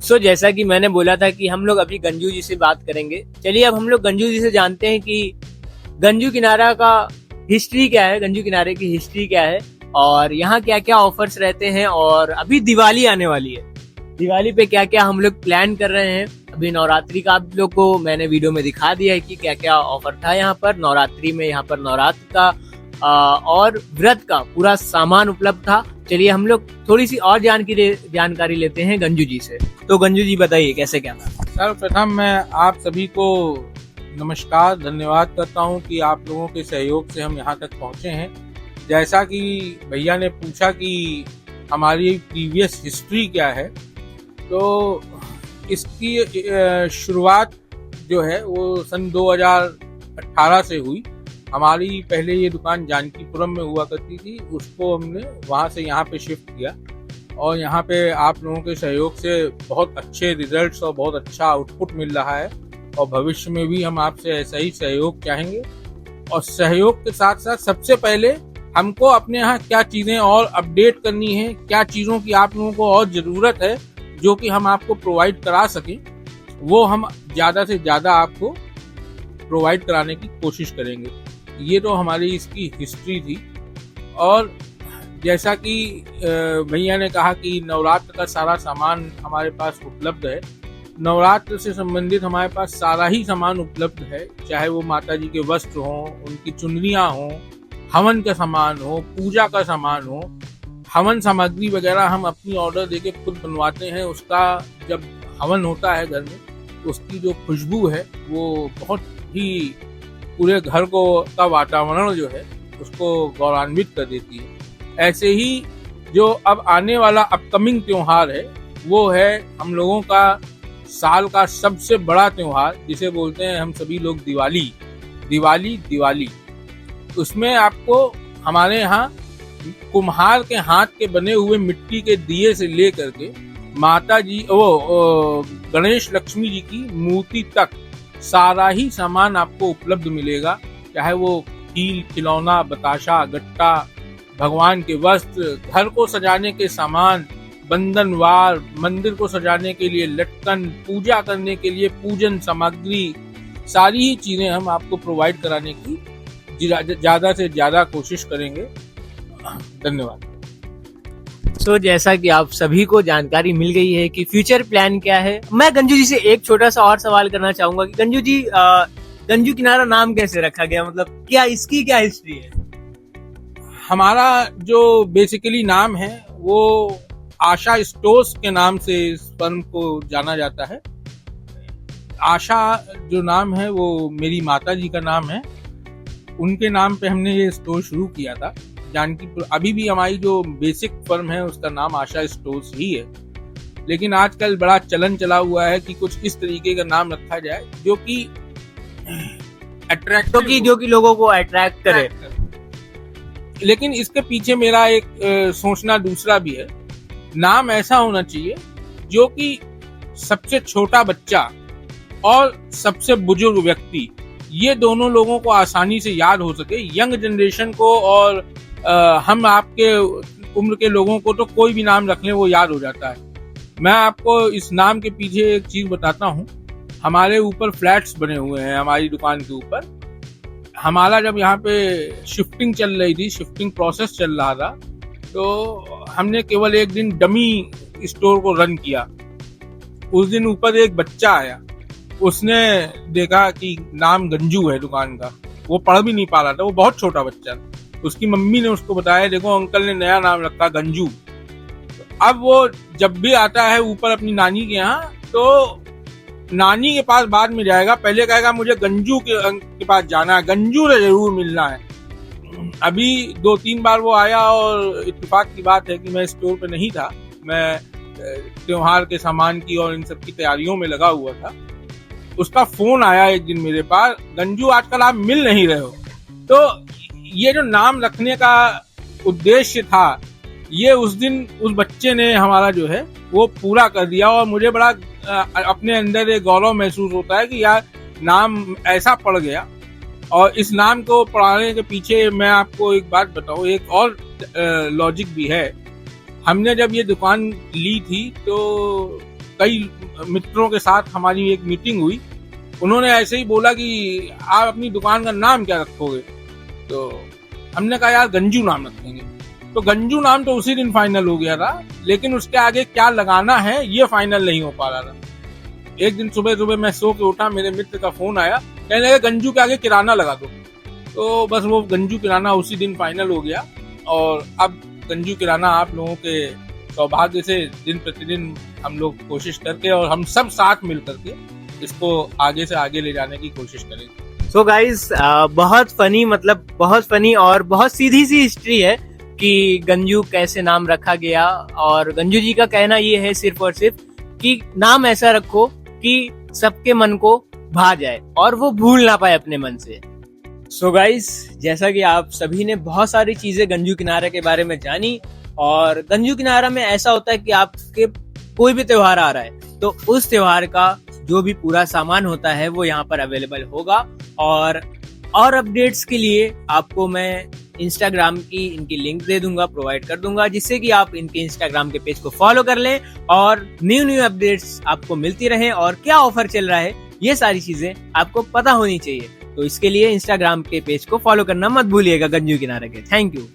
जैसा कि मैंने बोला था कि हम लोग अभी गंजू जी से बात करेंगे। चलिए अब हम लोग गंजू जी से जानते हैं कि गंजू किनारा का हिस्ट्री क्या है, गंजू किनारे की हिस्ट्री क्या है और यहाँ क्या क्या ऑफर्स रहते हैं। और अभी दिवाली आने वाली है, दिवाली पे क्या क्या हम लोग प्लान कर रहे हैं। अभी नवरात्रि का आप लोग को मैंने वीडियो में दिखा दिया है कि क्या क्या ऑफर था यहाँ पर नवरात्रि में। यहाँ पर नवरात्र का और व्रत का पूरा सामान उपलब्ध था। चलिए हम लोग थोड़ी सी और जानकारी लेते हैं गंजू जी से। तो गंजू जी बताइए कैसे क्या था। सर्वप्रथम मैं आप सभी को नमस्कार, धन्यवाद करता हूं कि आप लोगों के सहयोग से हम यहां तक पहुंचे हैं। जैसा कि भैया ने पूछा कि हमारी प्रीवियस हिस्ट्री क्या है, तो इसकी शुरुआत जो है वो सन 2018 से हुई। हमारी पहले ये दुकान जानकीपुरम में हुआ करती थी, उसको हमने वहाँ से यहाँ पे शिफ्ट किया और यहाँ पे आप लोगों के सहयोग से बहुत अच्छे रिजल्ट्स और बहुत अच्छा आउटपुट मिल रहा है और भविष्य में भी हम आपसे ऐसा ही सहयोग चाहेंगे। और सहयोग के साथ साथ सबसे पहले हमको अपने यहाँ क्या चीज़ें और अपडेट करनी है, क्या चीज़ों की आप लोगों को और ज़रूरत है जो कि हम आपको प्रोवाइड करा सकें, वो हम ज़्यादा से ज़्यादा आपको प्रोवाइड कराने की कोशिश करेंगे। ये तो हमारी इसकी हिस्ट्री थी। और जैसा कि भैया ने कहा कि नवरात्र का सारा सामान हमारे पास उपलब्ध है। नवरात्र से संबंधित हमारे पास सारा ही सामान उपलब्ध है, चाहे वो माता जी के वस्त्र हों, उनकी चुनरियाँ हों, हवन का सामान हो, पूजा का सामान हो। हवन सामग्री वगैरह हम अपनी ऑर्डर देके खुद बनवाते हैं। उसका जब हवन होता है घर में, उसकी जो खुशबू है वो बहुत ही पूरे घर को का वातावरण जो है उसको गौरवान्वित कर देती है। ऐसे ही जो अब आने वाला अपकमिंग त्योहार है वो है हम लोगों का साल का सबसे बड़ा त्योहार, जिसे बोलते हैं हम सभी लोग दिवाली। उसमें आपको हमारे यहाँ कुम्हार के हाथ के बने हुए मिट्टी के दिए से लेकर के माता जी गणेश लक्ष्मी जी की मूर्ति तक सारा ही सामान आपको उपलब्ध मिलेगा। चाहे वो खील, खिलौना, बताशा, गट्टा, भगवान के वस्त्र, घर को सजाने के सामान, बंधनवार, मंदिर को सजाने के लिए लटकन, पूजा करने के लिए पूजन सामग्री, सारी ही चीजें हम आपको प्रोवाइड कराने की ज्यादा से ज्यादा कोशिश करेंगे। धन्यवाद। जैसा कि आप सभी को जानकारी मिल गई है कि फ्यूचर प्लान क्या है, मैं गंजू जी से एक छोटा सा और सवाल करना चाहूंगा कि गंजू जी, गंजू किनारा नाम कैसे रखा गया, मतलब क्या इसकी क्या हिस्ट्री है। हमारा जो बेसिकली नाम है वो आशा स्टोर्स के नाम से इस फर्म को जाना जाता है। आशा जो नाम है वो मेरी माता जी का नाम है, उनके नाम पे हमने ये स्टोर शुरू किया था जानकीपुर। अभी भी हमारी जो बेसिक फर्म है उसका नाम आशा स्टोर्स ही है, लेकिन आजकल बड़ा चलन चला हुआ है कि कुछ इस तरीके का नाम रखा जाए जो कि अट्रैक्टिव, जो कि लोगों को अट्रैक्ट करे। लेकिन इसके पीछे मेरा एक सोचना दूसरा भी है। नाम ऐसा होना चाहिए जो कि सबसे छोटा बच्चा और सबसे बुजुर्ग व्यक्ति, ये दोनों लोगों को आसानी से याद हो सके। यंग जनरेशन को और हम आपके उम्र के लोगों को तो कोई भी नाम रख लें वो याद हो जाता है। मैं आपको इस नाम के पीछे एक चीज बताता हूँ। हमारे ऊपर फ्लैट्स बने हुए हैं हमारी दुकान के ऊपर। हमारा जब यहाँ पे शिफ्टिंग चल रही थी, शिफ्टिंग प्रोसेस चल रहा था, तो हमने केवल एक दिन डमी स्टोर को रन किया। उस दिन ऊपर एक बच्चा आया, उसने देखा कि नाम गंजू है दुकान का, वो पढ़ भी नहीं पा रहा था, वो बहुत छोटा बच्चा था। उसकी मम्मी ने उसको बताया, देखो अंकल ने नया नाम रखा गंजू। अब वो जब भी आता है ऊपर अपनी नानी के यहाँ, तो नानी के पास बाद में जाएगा, पहले कहेगा मुझे गंजू के पास जाना है, गंजू से जरूर मिलना है। अभी 2-3 बार वो आया और इत्तेफाक की बात है कि मैं स्टोर पे नहीं था, मैं त्योहार के सामान की और इन सब की तैयारियों में लगा हुआ था। उसका फोन आया एक दिन मेरे पास, गंजू आजकल आप मिल नहीं रहे हो। तो ये जो नाम रखने का उद्देश्य था, ये उस दिन उस बच्चे ने हमारा जो है वो पूरा कर दिया। और मुझे बड़ा अपने अंदर एक गौरव महसूस होता है कि यार नाम ऐसा पड़ गया। और इस नाम को पढ़ाने के पीछे मैं आपको एक बात बताऊं, एक और लॉजिक भी है। हमने जब ये दुकान ली थी तो कई मित्रों के साथ हमारी एक मीटिंग हुई। उन्होंने ऐसे ही बोला कि आप अपनी दुकान का नाम क्या रखोगे, तो हमने कहा यार गंजू नाम रखेंगे। तो गंजू नाम तो उसी दिन फाइनल हो गया था, लेकिन उसके आगे क्या लगाना है ये फाइनल नहीं हो पा रहा था। एक दिन सुबह सुबह मैं सो के उठा, मेरे मित्र का फोन आया, कहने लगे गंजू के आगे किराना लगा दो। तो बस वो गंजू किराना उसी दिन फाइनल हो गया, और अब गंजू किराना आप लोगों के सौभाग्य से दिन प्रतिदिन हम लोग कोशिश करके और हम सब साथ मिल करके इसको आगे से आगे ले जाने की कोशिश करेंगे। सो गाइस, बहुत फनी और बहुत सीधी सी हिस्ट्री है कि गंजू कैसे नाम रखा गया। और गंजू जी का कहना ये है सिर्फ और सिर्फ कि नाम ऐसा रखो कि सबके मन को भा जाए और वो भूल ना पाए अपने मन से। सो गाइस, जैसा कि आप सभी ने बहुत सारी चीजें गंजू किनारा के बारे में जानी, और गंजू किनारा में ऐसा होता है कि आपके कोई भी त्योहार आ रहा है तो उस त्योहार का जो भी पूरा सामान होता है वो यहाँ पर अवेलेबल होगा। और अपडेट्स के लिए आपको मैं इंस्टाग्राम की इनकी लिंक दे दूंगा, प्रोवाइड कर दूंगा, जिससे कि आप इनके इंस्टाग्राम के पेज को फॉलो कर लें और न्यू अपडेट्स आपको मिलती रहे और क्या ऑफर चल रहा है ये सारी चीजें आपको पता होनी चाहिए। तो इसके लिए इंस्टाग्राम के पेज को फॉलो करना मत भूलिएगा गंजू किनारा के। Thank you.